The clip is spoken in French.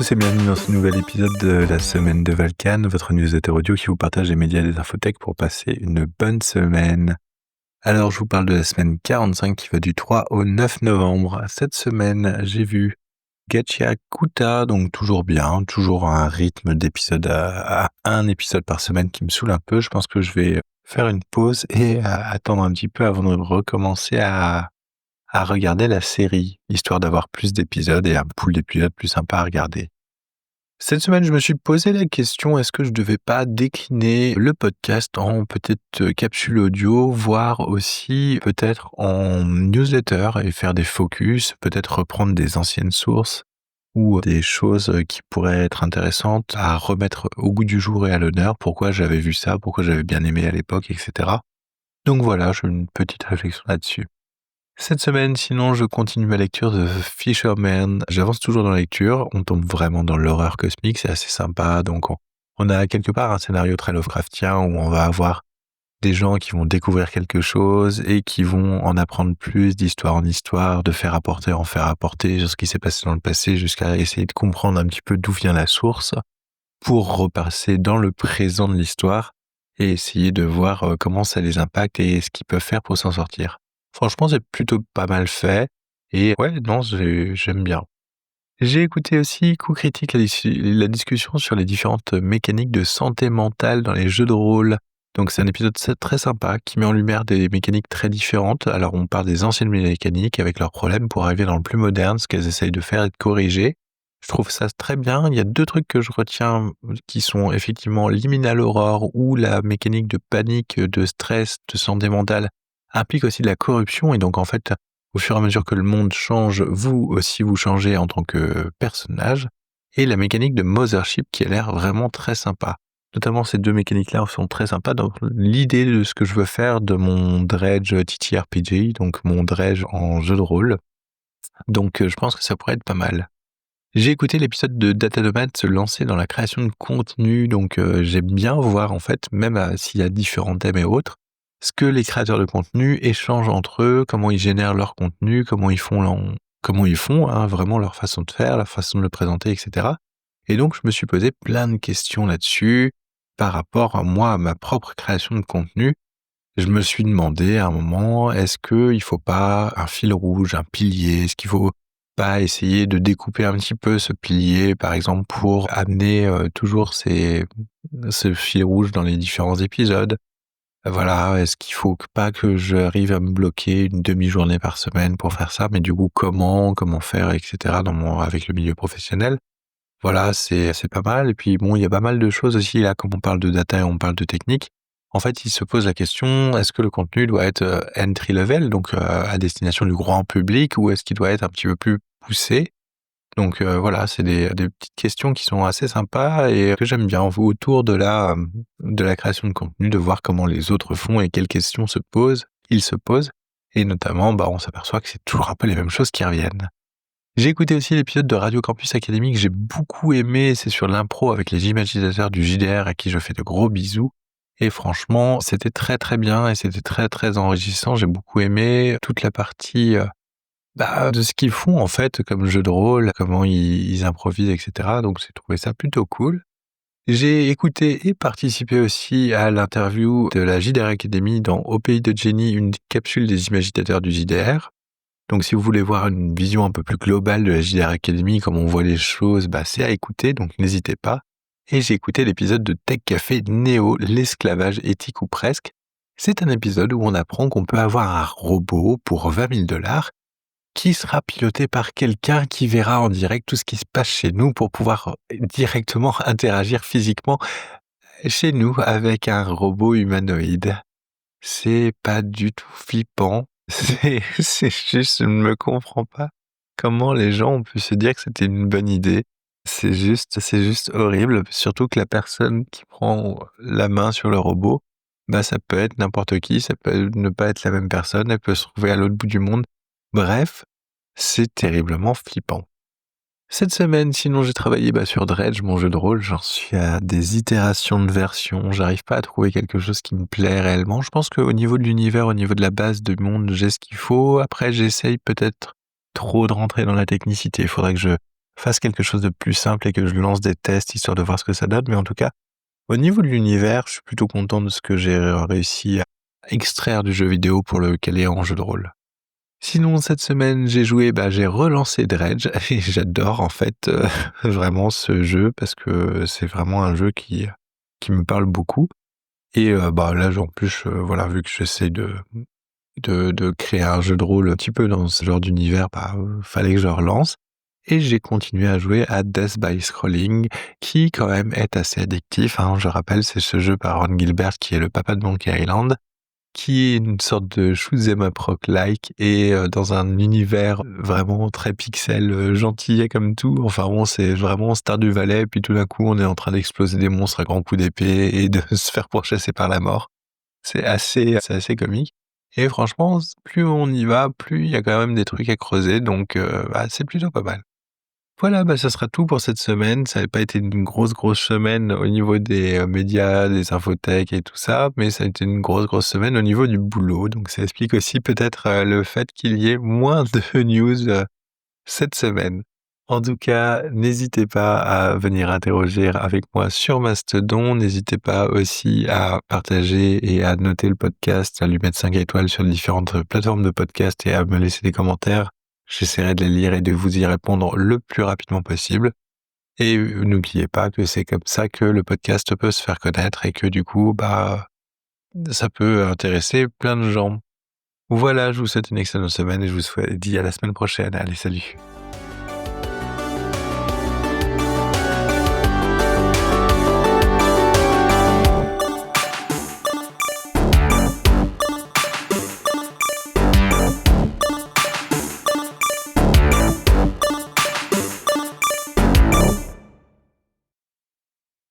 tous et bienvenue dans ce nouvel épisode de la semaine de Valkan, votre newsletter audio qui vous partage les médias et les infotech pour passer une bonne semaine. Alors, je vous parle de la semaine 45 qui va du 3 au 9 novembre. Cette semaine, j'ai vu Gacha Kuta, donc toujours bien, toujours un rythme d'épisode à un épisode par semaine qui me saoule un peu. Je pense que je vais faire une pause et attendre un petit peu avant de recommencer à regarder la série, histoire d'avoir plus d'épisodes et un pool d'épisodes plus sympa à regarder. Cette semaine, je me suis posé la question, est-ce que je devais pas décliner le podcast en peut-être capsule audio, voire aussi peut-être en newsletter et faire des focus, peut-être reprendre des anciennes sources ou des choses qui pourraient être intéressantes à remettre au goût du jour et à l'honneur, pourquoi j'avais vu ça, pourquoi j'avais bien aimé à l'époque, etc. Donc voilà, j'ai une petite réflexion là-dessus. Cette semaine, sinon, je continue ma lecture de Fisherman. J'avance toujours dans la lecture. On tombe vraiment dans l'horreur cosmique. C'est assez sympa. Donc, on a quelque part un scénario très Lovecraftien où on va avoir des gens qui vont découvrir quelque chose et qui vont en apprendre plus d'histoire en histoire, de en faire apporter sur ce qui s'est passé dans le passé jusqu'à essayer de comprendre un petit peu d'où vient la source pour repasser dans le présent de l'histoire et essayer de voir comment ça les impacte et ce qu'ils peuvent faire pour s'en sortir. Franchement, c'est plutôt pas mal fait et ouais, non, j'aime bien. J'ai écouté aussi Coup Critique, la discussion sur les différentes mécaniques de santé mentale dans les jeux de rôle. Donc c'est un épisode très sympa qui met en lumière des mécaniques très différentes. Alors on part des anciennes mécaniques avec leurs problèmes pour arriver dans le plus moderne, ce qu'elles essayent de faire et de corriger. Je trouve ça très bien. Il y a 2 trucs que je retiens qui sont effectivement Liminal Horror où la mécanique de panique, de stress, de santé mentale implique aussi de la corruption et donc en fait, au fur et à mesure que le monde change, vous aussi vous changez en tant que personnage et la mécanique de Mothership qui a l'air vraiment très sympa. Notamment ces 2 mécaniques-là sont très sympas dans l'idée de ce que je veux faire de mon dredge TTRPG, donc mon dredge en jeu de rôle. Donc je pense que ça pourrait être pas mal. J'ai écouté l'épisode de Datanomad se lancer dans la création de contenu, donc j'aime bien voir en fait, même s'il y a différents thèmes et autres, ce que les créateurs de contenu échangent entre eux, comment ils génèrent leur contenu, comment ils font hein, vraiment leur façon de faire, leur façon de le présenter, etc. Et donc je me suis posé plein de questions là-dessus par rapport à moi, à ma propre création de contenu. Je me suis demandé à un moment, est-ce qu'il faut pas un fil rouge, un pilier? Est-ce qu'il faut pas essayer de découper un petit peu ce pilier, par exemple, pour amener toujours ce fil rouge dans les différents épisodes? Voilà, est-ce qu'il faut pas que j'arrive à me bloquer une demi-journée par semaine pour faire ça? Mais du coup, comment faire, etc. Avec le milieu professionnel? Voilà, c'est pas mal. Et puis bon, il y a pas mal de choses aussi là, comme on parle de data et on parle de technique. En fait, il se pose la question, est-ce que le contenu doit être entry level, donc à destination du grand public, ou est-ce qu'il doit être un petit peu plus poussé? Donc voilà, c'est des petites questions qui sont assez sympas et que j'aime bien autour de la création de contenu, de voir comment les autres font et quelles questions ils se posent. Et notamment, on s'aperçoit que c'est toujours un peu les mêmes choses qui reviennent. J'ai écouté aussi l'épisode de Radio Campus Académie que j'ai beaucoup aimé, c'est sur l'impro avec les imaginateurs du JDR à qui je fais de gros bisous. Et franchement, c'était très très bien et c'était très très enrichissant. J'ai beaucoup aimé toute la partie de ce qu'ils font en fait comme jeu de rôle, comment ils improvisent, etc. Donc j'ai trouvé ça plutôt cool. J'ai écouté et participé aussi à l'interview de la JDR Academy dans Au pays de Jenny, une capsule des imaginateurs du JDR. Donc si vous voulez voir une vision un peu plus globale de la JDR Academy, comment on voit les choses, c'est à écouter, donc n'hésitez pas. Et j'ai écouté l'épisode de Tech Café Néo, l'esclavage éthique ou presque. C'est un épisode où on apprend qu'on peut avoir un robot pour 20 000 $ qui sera piloté par quelqu'un qui verra en direct tout ce qui se passe chez nous pour pouvoir directement interagir physiquement chez nous avec un robot humanoïde. C'est pas du tout flippant. C'est juste, je ne me comprends pas comment les gens ont pu se dire que c'était une bonne idée. C'est juste horrible, surtout que la personne qui prend la main sur le robot, ça peut être n'importe qui, ça peut ne pas être la même personne, elle peut se trouver à l'autre bout du monde. Bref, c'est terriblement flippant. Cette semaine, sinon, j'ai travaillé sur Dredge, mon jeu de rôle. J'en suis à des itérations de versions. J'arrive pas à trouver quelque chose qui me plaît réellement. Je pense qu'au niveau de l'univers, au niveau de la base du monde, j'ai ce qu'il faut. Après, j'essaye peut-être trop de rentrer dans la technicité. Il faudrait que je fasse quelque chose de plus simple et que je lance des tests histoire de voir ce que ça donne. Mais en tout cas, au niveau de l'univers, je suis plutôt content de ce que j'ai réussi à extraire du jeu vidéo pour le caler en jeu de rôle. Sinon, cette semaine, j'ai relancé Dredge et j'adore en fait vraiment ce jeu parce que c'est vraiment un jeu qui me parle beaucoup. Et là, en plus, voilà, vu que j'essaie de créer un jeu de rôle un petit peu dans ce genre d'univers, fallait que je relance. Et j'ai continué à jouer à Death by Scrolling, qui quand même est assez addictif, hein. Je rappelle, c'est ce jeu par Ron Gilbert qui est le papa de Monkey Island, qui est une sorte de shoot 'em up roguelike et dans un univers vraiment très pixel, gentillet comme tout. Enfin bon, c'est vraiment Stardew Valley, puis tout d'un coup, on est en train d'exploser des monstres à grands coups d'épée et de se faire pourchasser par la mort. C'est assez comique et franchement, plus on y va, plus il y a quand même des trucs à creuser donc c'est plutôt pas mal. Voilà, ça sera tout pour cette semaine. Ça n'a pas été une grosse, grosse semaine au niveau des, médias, des infothèques et tout ça, mais ça a été une grosse, grosse semaine au niveau du boulot, donc ça explique aussi peut-être, le fait qu'il y ait moins de news, cette semaine. En tout cas, n'hésitez pas à venir interroger avec moi sur Mastodon. N'hésitez pas aussi à partager et à noter le podcast, à lui mettre 5 étoiles sur les différentes plateformes de podcast et à me laisser des commentaires. J'essaierai de les lire et de vous y répondre le plus rapidement possible. Et n'oubliez pas que c'est comme ça que le podcast peut se faire connaître et que du coup, ça peut intéresser plein de gens. Voilà, je vous souhaite une excellente semaine et je vous dis à la semaine prochaine. Allez, salut!